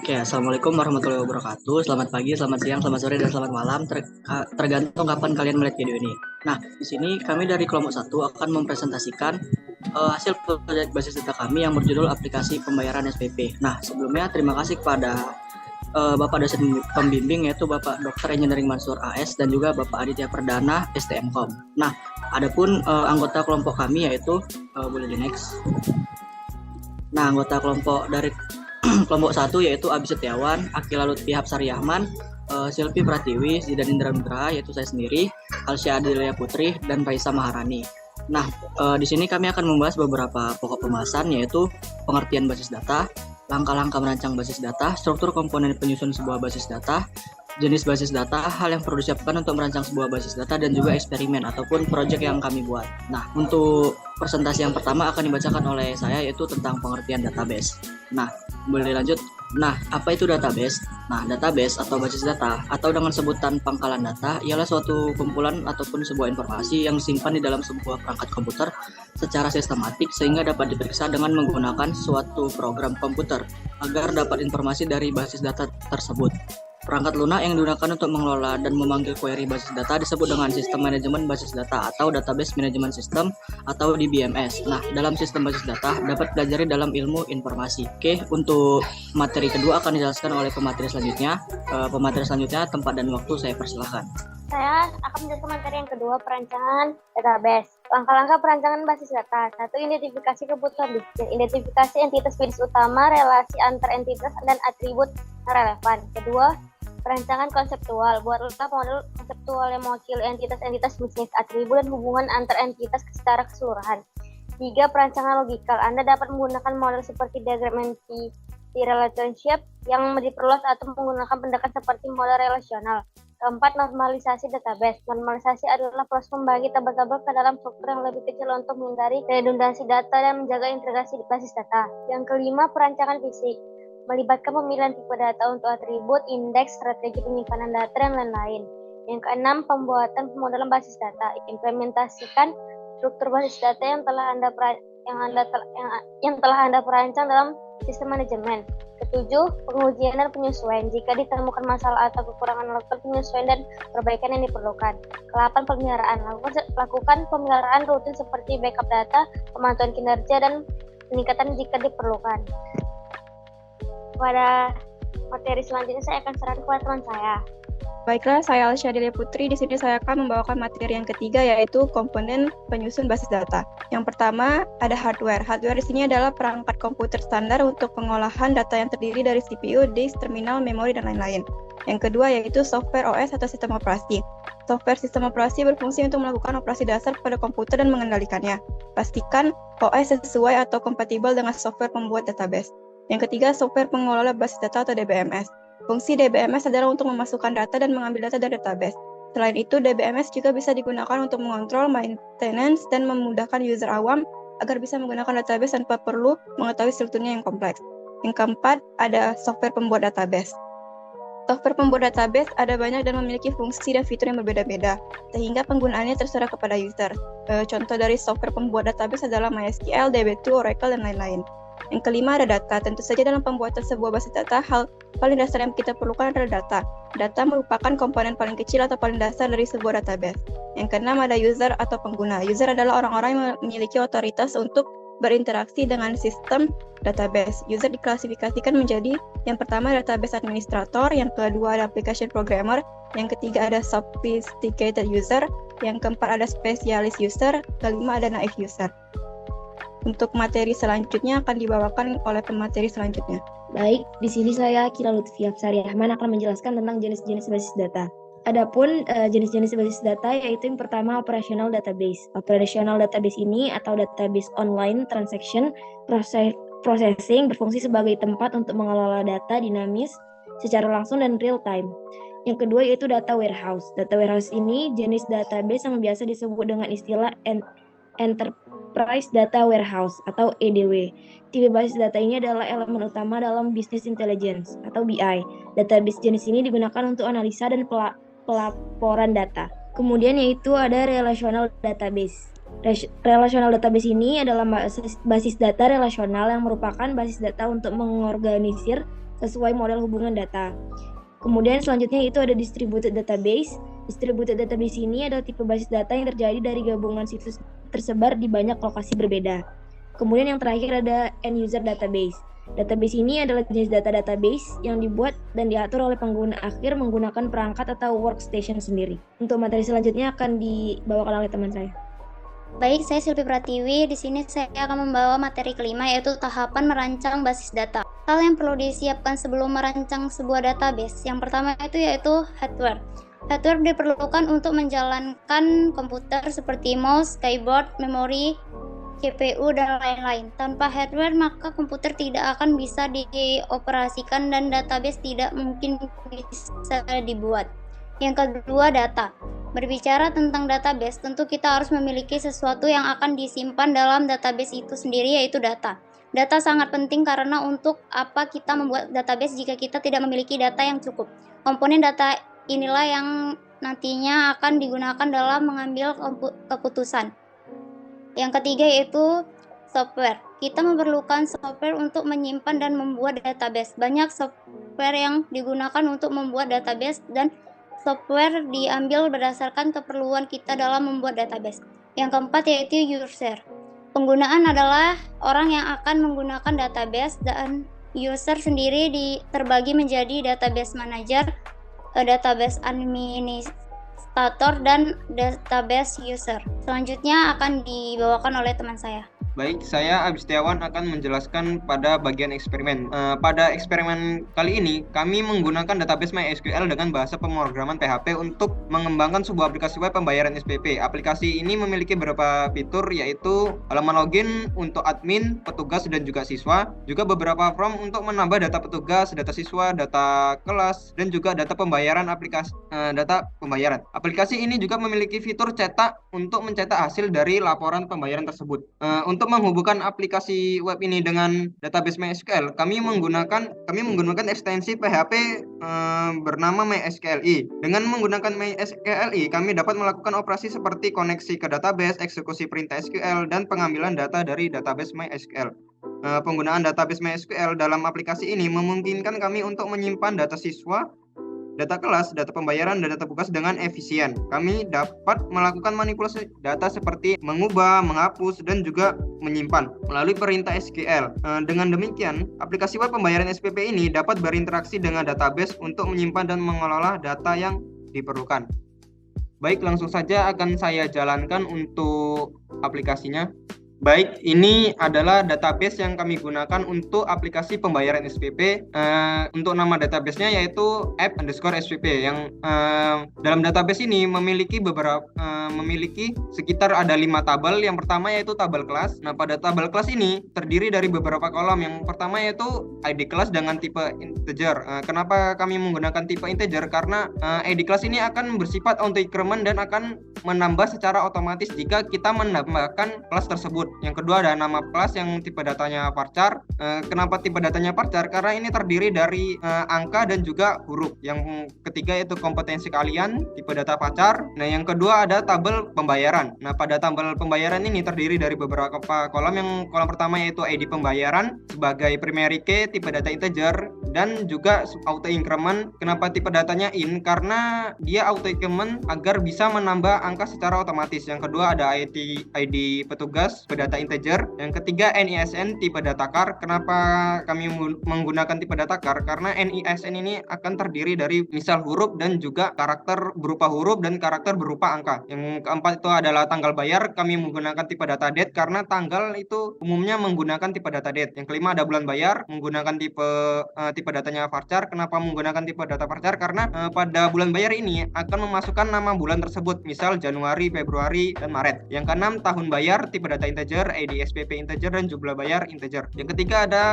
Oke, Assalamualaikum warahmatullahi wabarakatuh. Selamat pagi, selamat siang, selamat sore, dan selamat malam. Tergantung kapan kalian melihat video ini. Nah, di sini kami dari kelompok 1 akan mempresentasikan hasil proyek basis data kami yang berjudul aplikasi pembayaran SPP. Nah, sebelumnya terima kasih kepada Bapak dosen pembimbing yaitu Bapak Dr. Engineering Mansur AS dan juga Bapak Aditya Perdana STMkom. Nah, adapun anggota kelompok kami yaitu boleh di next. Nah, anggota kelompok dari kelompok 1 yaitu Abi Setiawan, Akila Lutfi Hapsari Ahman, Silvi Pratiwi, Zidan Indra Nugraha yaitu saya sendiri, Alsya Adelia Putri, dan Raisa Maharani. Nah, di sini kami akan membahas beberapa pokok pembahasan yaitu pengertian basis data, langkah-langkah merancang basis data, struktur komponen penyusun sebuah basis data, jenis basis data, hal yang perlu disiapkan untuk merancang sebuah basis data, dan juga eksperimen ataupun proyek yang kami buat. Nah, untuk presentasi yang pertama akan dibacakan oleh saya yaitu tentang pengertian database. Nah, boleh lanjut. Nah, apa itu database? Nah, database atau basis data atau dengan sebutan pangkalan data ialah suatu kumpulan ataupun sebuah informasi yang disimpan di dalam sebuah perangkat komputer secara sistematik sehingga dapat diperiksa dengan menggunakan suatu program komputer agar dapat informasi dari basis data tersebut. Perangkat lunak yang digunakan untuk mengelola dan memanggil query basis data disebut dengan sistem manajemen basis data atau database management system atau DBMS. Nah, dalam sistem basis data dapat dipelajari dalam ilmu informasi. Oke, untuk materi kedua akan dijelaskan oleh pemateri selanjutnya. Pemateri selanjutnya tempat dan waktu saya persilahkan. Saya akan menjelaskan materi yang kedua, perancangan database. Langkah-langkah perancangan basis data. 1. Identifikasi kebutuhan bisnis. Identifikasi entitas bisnis utama, relasi antar entitas, dan atribut yang relevan. Kedua, perancangan konseptual. Buatlah model konseptual yang mewakili entitas-entitas bisnis, atribut, dan hubungan antar entitas secara keseluruhan. 3. Perancangan logikal. Anda dapat menggunakan model seperti diagram entity relationship yang diperluas atau menggunakan pendekatan seperti model relasional. 4. Normalisasi database. Normalisasi adalah proses membagi tabel-tabel ke dalam struktur yang lebih kecil untuk menghindari redundansi data dan menjaga integrasi di basis data. Yang kelima, perancangan fisik. Melibatkan pemilihan tipe data untuk atribut, indeks, strategi penyimpanan data, dan lain-lain. Yang keenam, pembuatan pemodelan basis data. Implementasikan struktur basis data yang telah Anda perancang dalam sistem manajemen. Ketujuh, pengujian dan penyesuaian. Jika ditemukan masalah atau kekurangan, lakukan penyesuaian dan perbaikan yang diperlukan. Ke-8, pemeliharaan. Lakukan pemeliharaan rutin seperti backup data, pemantauan kinerja, dan peningkatan jika diperlukan. Pada materi selanjutnya saya akan serahkan kepada teman saya. Baiklah, saya Alsya Adelia Putri. Di sini saya akan membawakan materi yang ketiga, yaitu komponen penyusun basis data. Yang pertama, ada hardware. Hardware di sini adalah perangkat komputer standar untuk pengolahan data yang terdiri dari CPU, disk, terminal, memori, dan lain-lain. Yang kedua, yaitu software OS atau sistem operasi. Software sistem operasi berfungsi untuk melakukan operasi dasar pada komputer dan mengendalikannya. Pastikan OS sesuai atau kompatibel dengan software pembuat database. Yang ketiga, software pengelola basis data atau DBMS. Fungsi DBMS adalah untuk memasukkan data dan mengambil data dari database. Selain itu, DBMS juga bisa digunakan untuk mengontrol maintenance dan memudahkan user awam agar bisa menggunakan database tanpa perlu mengetahui strukturnya yang kompleks. Yang keempat, ada software pembuat database. Software pembuat database ada banyak dan memiliki fungsi dan fitur yang berbeda-beda, sehingga penggunaannya terserah kepada user. Contoh dari software pembuat database adalah MySQL, DB2, Oracle, dan lain-lain. Yang kelima ada data. Tentu saja dalam pembuatan sebuah basis data, hal paling dasar yang kita perlukan adalah data. Data merupakan komponen paling kecil atau paling dasar dari sebuah database. Yang keenam ada user atau pengguna. User adalah orang-orang yang memiliki otoritas untuk berinteraksi dengan sistem database. User diklasifikasikan menjadi yang pertama database administrator, yang kedua ada application programmer, yang ketiga ada sophisticated user, yang keempat ada specialist user, kelima ada naive user. Untuk materi selanjutnya akan dibawakan oleh pemateri selanjutnya. Baik, di sini saya Akila Lutfi Hapsari Ahman akan menjelaskan tentang jenis-jenis basis data. Adapun jenis-jenis basis data yaitu yang pertama operational database. Operational database ini atau database online transaction processing berfungsi sebagai tempat untuk mengelola data dinamis secara langsung dan real time. Yang kedua yaitu data warehouse. Data warehouse ini jenis database yang biasa disebut dengan istilah Enterprise Data Warehouse atau EDW. Tipe basis data ini adalah elemen utama dalam business intelligence atau BI. Database jenis ini digunakan untuk analisa dan pelaporan data. Kemudian yaitu ada relational database. Relational database ini adalah basis data relasional yang merupakan basis data untuk mengorganisir sesuai model hubungan data. Kemudian selanjutnya itu ada distributed database. Distributed database ini adalah tipe basis data yang terjadi dari gabungan situs tersebar di banyak lokasi berbeda. Kemudian yang terakhir ada end user database. Database ini adalah jenis data database yang dibuat dan diatur oleh pengguna akhir menggunakan perangkat atau workstation sendiri. Untuk materi selanjutnya akan dibawakan oleh teman saya. Baik, saya Silvi Pratiwi. Di sini saya akan membawa materi kelima, yaitu tahapan merancang basis data. Hal yang perlu disiapkan sebelum merancang sebuah database. Yang pertama yaitu hardware. Hardware diperlukan untuk menjalankan komputer seperti mouse, keyboard, memori, CPU, dan lain-lain. Tanpa hardware, maka komputer tidak akan bisa dioperasikan dan database tidak mungkin bisa dibuat. Yang kedua, data. Berbicara tentang database, tentu kita harus memiliki sesuatu yang akan disimpan dalam database itu sendiri, yaitu data. Data sangat penting karena untuk apa kita membuat database jika kita tidak memiliki data yang cukup. Komponen data inilah yang nantinya akan digunakan dalam mengambil keputusan. Yang ketiga yaitu software. Kita memerlukan software untuk menyimpan dan membuat database. Banyak software yang digunakan untuk membuat database dan software diambil berdasarkan keperluan kita dalam membuat database. Yang keempat yaitu user. Penggunaan adalah orang yang akan menggunakan database, dan user sendiri terbagi menjadi database manager, database administrator, dan database user. Selanjutnya akan dibawakan oleh teman saya. Baik, saya Abistiawan akan menjelaskan pada bagian eksperimen. Pada eksperimen kali ini, kami menggunakan database MySQL dengan bahasa pemrograman PHP untuk mengembangkan sebuah aplikasi web pembayaran SPP. Aplikasi ini memiliki beberapa fitur, yaitu halaman login untuk admin, petugas, dan juga siswa. Juga beberapa form untuk menambah data petugas, data siswa, data kelas, dan juga data pembayaran data pembayaran. Aplikasi ini juga memiliki fitur cetak untuk mencetak hasil dari laporan pembayaran tersebut. Untuk menghubungkan aplikasi web ini dengan database MySQL, kami menggunakan ekstensi PHP bernama MySQLi. Dengan menggunakan MySQLi, kami dapat melakukan operasi seperti koneksi ke database, eksekusi perintah SQL, dan pengambilan data dari database MySQL. Penggunaan database MySQL dalam aplikasi ini memungkinkan kami untuk menyimpan data siswa, data kelas, data pembayaran, dan data tugas dengan efisien. Kami dapat melakukan manipulasi data seperti mengubah, menghapus, dan juga menyimpan melalui perintah SQL. Dengan demikian, aplikasi web pembayaran SPP ini dapat berinteraksi dengan database untuk menyimpan dan mengelola data yang diperlukan. Baik, langsung saja akan saya jalankan untuk aplikasinya. Baik, ini adalah database yang kami gunakan untuk aplikasi pembayaran SPP. Untuk nama database-nya yaitu app_SPP yang dalam database ini memiliki sekitar ada 5 tabel. Yang pertama yaitu tabel kelas. Nah, pada tabel kelas ini terdiri dari beberapa kolom. Yang pertama yaitu ID kelas dengan tipe integer. Kenapa kami menggunakan tipe integer? Karena ID kelas ini akan bersifat auto increment dan akan menambah secara otomatis jika kita menambahkan kelas tersebut. Yang kedua ada nama kelas yang tipe datanya varchar. Kenapa tipe datanya varchar? Karena ini terdiri dari angka dan juga huruf. Yang ketiga yaitu kompetensi kalian, tipe data varchar. Nah, yang kedua ada tabel pembayaran. Nah, pada tabel pembayaran ini terdiri dari beberapa kolom. Yang kolom pertama yaitu ID pembayaran sebagai primary key, tipe data integer, dan juga auto increment. Kenapa tipe datanya in? Karena dia auto increment agar bisa menambah angka secara otomatis. Yang kedua ada ID petugas, data integer. Yang ketiga NISN, tipe data char. Kenapa kami menggunakan tipe data char? Karena NISN ini akan terdiri dari misal huruf dan juga karakter berupa huruf dan karakter berupa angka. Yang keempat itu adalah tanggal bayar. Kami menggunakan tipe data date karena tanggal itu umumnya menggunakan tipe data date. Yang kelima ada bulan bayar, menggunakan tipe datanya varchar. Kenapa menggunakan tipe data varchar? Karena pada bulan bayar ini akan memasukkan nama bulan tersebut, misal Januari, Februari, dan Maret. Yang keenam tahun bayar, tipe data integer, ID SPP integer, dan jumlah bayar integer. Yang ketiga ada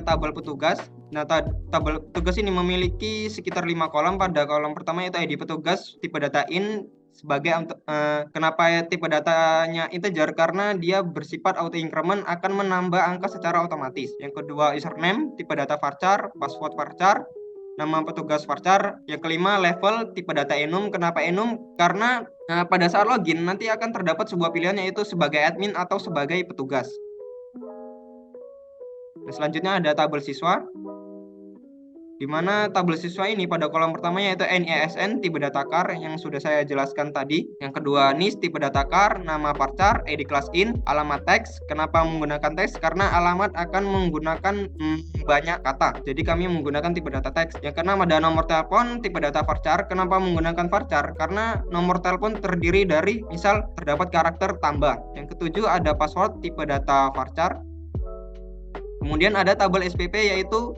tabel petugas. Nah, tabel petugas ini memiliki sekitar 5 kolom. Pada kolom pertama yaitu ID petugas, tipe data in sebagai kenapa tipe datanya integer? Karena dia bersifat auto increment, akan menambah angka secara otomatis. Yang kedua username, tipe data varchar, password varchar, nama petugas varchar. Yang kelima level, tipe data enum. Kenapa enum? Karena pada saat login nanti akan terdapat sebuah pilihan yaitu sebagai admin atau sebagai petugas. Nah, selanjutnya ada tabel siswa. di mana tabel siswa ini pada kolom pertama yaitu NISN tipe data car yang sudah saya jelaskan tadi. Yang kedua NIS tipe data car, nama varchar, ID class in, alamat teks. Kenapa menggunakan teks? Karena alamat akan menggunakan banyak kata. Jadi kami menggunakan tipe data teks. Yang keenam ada nomor telepon tipe data varchar. Kenapa menggunakan varchar? Karena nomor telepon terdiri dari misal terdapat karakter tambah. Yang ketujuh ada password tipe data varchar. Kemudian ada tabel SPP yaitu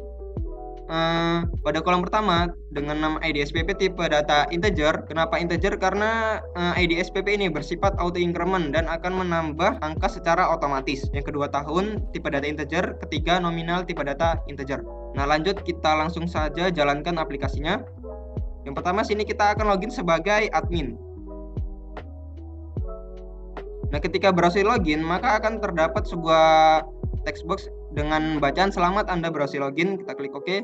pada kolom pertama dengan nama ID SPP tipe data integer. Kenapa integer? Karena ID SPP ini bersifat auto increment dan akan menambah angka secara otomatis. Yang kedua tahun tipe data integer, ketiga nominal tipe data integer. Nah, lanjut kita langsung saja jalankan aplikasinya. Yang pertama sini kita akan login sebagai admin. Nah, ketika berhasil login, maka akan terdapat sebuah text box dengan bacaan selamat Anda berhasil login, kita klik OK.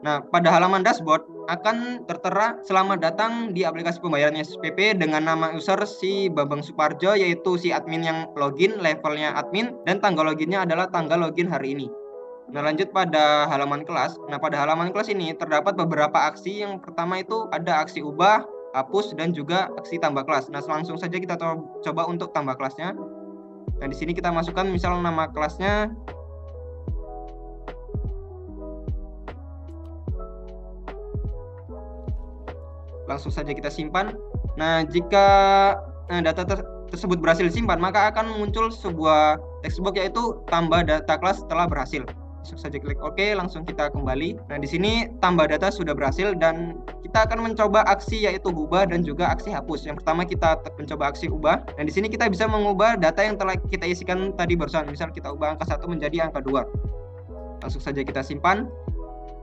Nah, pada halaman dashboard akan tertera selamat datang di aplikasi pembayaran SPP dengan nama user si Bambang Suparjo, yaitu si admin yang login, levelnya admin, dan tanggal loginnya adalah tanggal login hari ini. Nah, lanjut pada halaman kelas. Nah, pada halaman kelas ini terdapat beberapa aksi. Yang pertama itu ada aksi ubah, hapus, dan juga aksi tambah kelas. Nah, langsung saja kita coba untuk tambah kelasnya. Nah, di sini kita masukkan misal nama kelasnya langsung saja kita simpan. Nah, jika data tersebut berhasil disimpan, maka akan muncul sebuah text box yaitu tambah data kelas telah berhasil. Langsung saja klik OK, langsung kita kembali. Nah, di sini tambah data sudah berhasil dan kita akan mencoba aksi yaitu ubah dan juga aksi hapus. Yang pertama kita mencoba aksi ubah. Dan di sini kita bisa mengubah data yang telah kita isikan tadi barusan. Misal kita ubah angka 1 menjadi angka 2. Langsung saja kita simpan.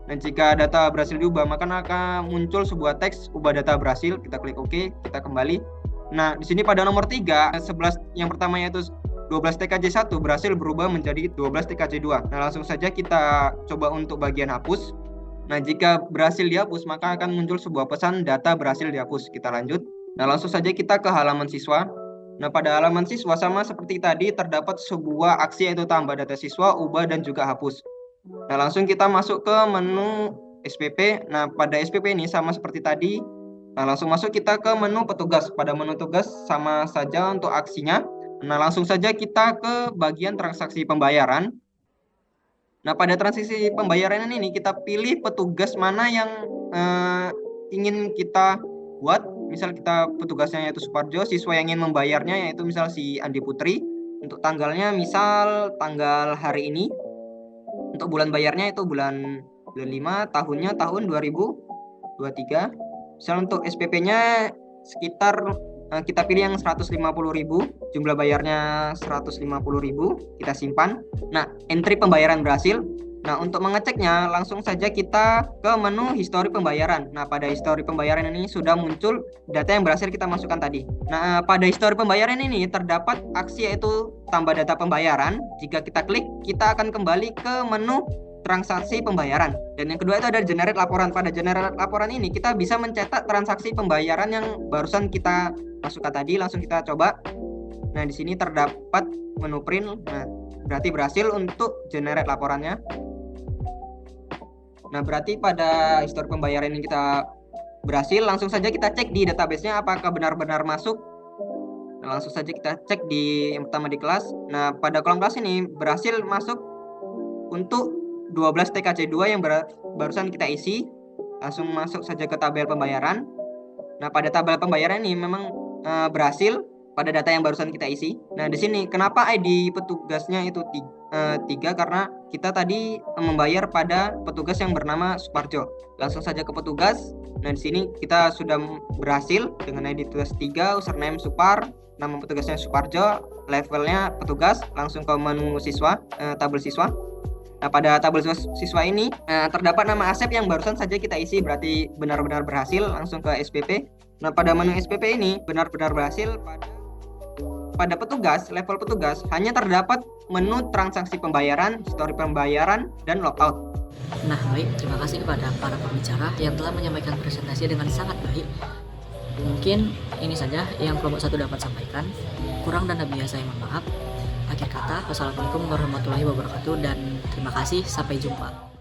Dan jika data berhasil diubah, maka akan muncul sebuah teks ubah data berhasil. Kita klik OK, kita kembali. Nah, di sini pada nomor 3, 11 yang pertama yaitu 12 TKJ1 berhasil berubah menjadi 12 TKJ2. Nah, langsung saja kita coba untuk bagian hapus. Nah, jika berhasil dihapus, maka akan muncul sebuah pesan data berhasil dihapus. Kita lanjut. Nah, langsung saja kita ke halaman siswa. Nah, pada halaman siswa sama seperti tadi terdapat sebuah aksi yaitu tambah data siswa, ubah, dan juga hapus. Nah, langsung kita masuk ke menu SPP. Nah, pada SPP ini sama seperti tadi. Nah, langsung masuk kita ke menu petugas. Pada menu tugas sama saja untuk aksinya. Nah, langsung saja kita ke bagian transaksi pembayaran. Nah, pada transaksi pembayaran ini kita pilih petugas mana yang ingin kita buat. Misal kita petugasnya yaitu Suparjo, siswa yang ingin membayarnya yaitu misal si Andi Putri. Untuk tanggalnya misal tanggal hari ini. Untuk bulan bayarnya itu bulan 5, tahunnya tahun 2023. Misal untuk SPP-nya sekitar kita pilih yang 150.000, jumlah bayarnya 150.000, kita simpan. Nah, entry pembayaran berhasil. Nah, untuk mengeceknya langsung saja kita ke menu histori pembayaran. Nah, pada histori pembayaran ini sudah muncul data yang berhasil kita masukkan tadi. Nah, pada histori pembayaran ini terdapat aksi yaitu tambah data pembayaran. Jika kita klik, kita akan kembali ke menu transaksi pembayaran. Dan yang kedua itu ada generate laporan. Pada generate laporan ini kita bisa mencetak transaksi pembayaran yang barusan kita masukkan tadi. Langsung kita coba. Nah, di sini terdapat menu print. Nah, berarti berhasil untuk generate laporannya. Nah, berarti pada histori pembayaran ini kita berhasil. Langsung saja kita cek di database-nya apakah benar-benar masuk. Nah, langsung saja kita cek di yang pertama di kelas. Nah, pada kolom kelas ini berhasil masuk untuk 12 TKJ2 yang barusan kita isi. Langsung masuk saja ke tabel pembayaran. Nah, pada tabel pembayaran ini memang berhasil pada data yang barusan kita isi. Nah, di sini kenapa ID petugasnya itu 3 karena kita tadi membayar pada petugas yang bernama Suparjo. Langsung saja ke petugas. Nah, di sini kita sudah berhasil dengan ID petugas 3, username Supar, nama petugasnya Suparjo, levelnya petugas. Langsung ke menu siswa, tabel siswa. Nah, pada tabel siswa ini terdapat nama Asep yang barusan saja kita isi, berarti benar-benar berhasil. Langsung ke SPP. Nah, pada menu SPP ini benar-benar berhasil. Pada petugas, level petugas, hanya terdapat menu transaksi pembayaran, histori pembayaran, dan logout. Nah, baik, terima kasih kepada para pembicara yang telah menyampaikan presentasi dengan sangat baik. Mungkin ini saja yang kelompok 1 dapat sampaikan. Kurang dan lebihnya saya mohon maaf. Akhir kata, wassalamualaikum warahmatullahi wabarakatuh dan terima kasih, sampai jumpa.